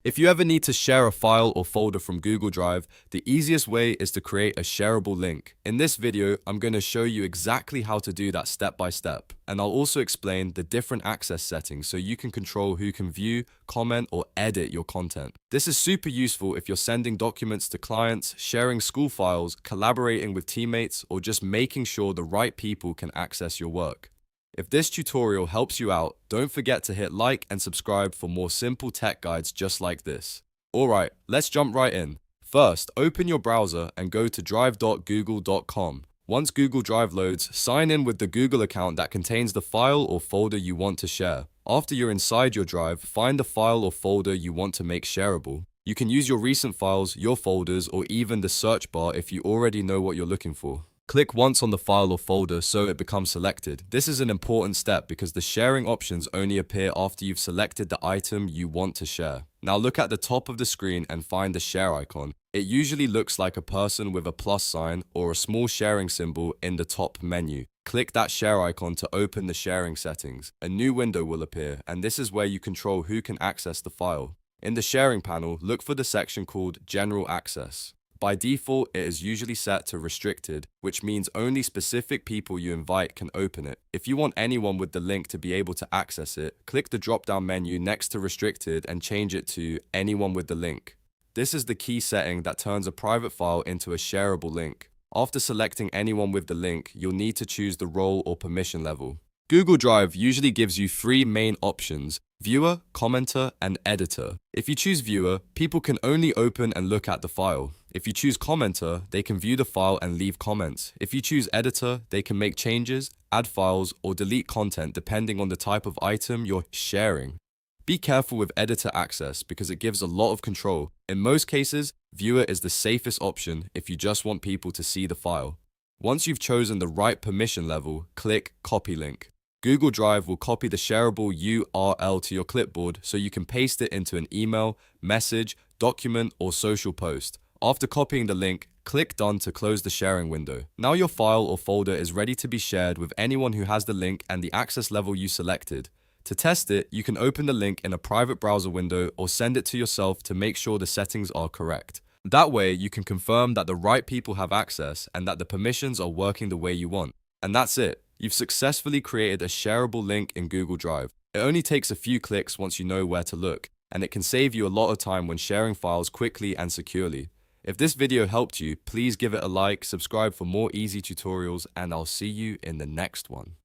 If you ever need to share a file or folder from Google Drive, the easiest way is to create a shareable link. In this video, I'm going to show you exactly how to do that step by step. And I'll also explain the different access settings so you can control who can view, comment, or edit your content. This is super useful if you're sending documents to clients, sharing school files, collaborating with teammates, or just making sure the right people can access your work. If this tutorial helps you out, don't forget to hit like and subscribe for more simple tech guides just like this. Alright, let's jump right in. First, open your browser and go to drive.google.com. Once Google Drive loads, sign in with the Google account that contains the file or folder you want to share. After you're inside your Drive, find the file or folder you want to make shareable. You can use your recent files, your folders, or even the search bar if you already know what you're looking for. Click once on the file or folder so it becomes selected. This is an important step because the sharing options only appear after you've selected the item you want to share. Now look at the top of the screen and find the share icon. It usually looks like a person with a plus sign or a small sharing symbol in the top menu. Click that share icon to open the sharing settings. A new window will appear, and this is where you control who can access the file. In the sharing panel, look for the section called General Access. By default, it is usually set to restricted, which means only specific people you invite can open it. If you want anyone with the link to be able to access it, click the drop-down menu next to restricted and change it to anyone with the link. This is the key setting that turns a private file into a shareable link. After selecting anyone with the link, you'll need to choose the role or permission level. Google Drive usually gives you three main options: Viewer, Commenter, and Editor. If you choose Viewer, people can only open and look at the file. If you choose Commenter, they can view the file and leave comments. If you choose Editor, they can make changes, add files, or delete content depending on the type of item you're sharing. Be careful with Editor access because it gives a lot of control. In most cases, Viewer is the safest option if you just want people to see the file. Once you've chosen the right permission level, click Copy Link. Google Drive will copy the shareable URL to your clipboard so you can paste it into an email, message, document, or social post. After copying the link, click Done to close the sharing window. Now your file or folder is ready to be shared with anyone who has the link and the access level you selected. To test it, you can open the link in a private browser window or send it to yourself to make sure the settings are correct. That way, you can confirm that the right people have access and that the permissions are working the way you want. And that's it. You've successfully created a shareable link in Google Drive. It only takes a few clicks once you know where to look, and it can save you a lot of time when sharing files quickly and securely. If this video helped you, please give it a like, subscribe for more easy tutorials, and I'll see you in the next one.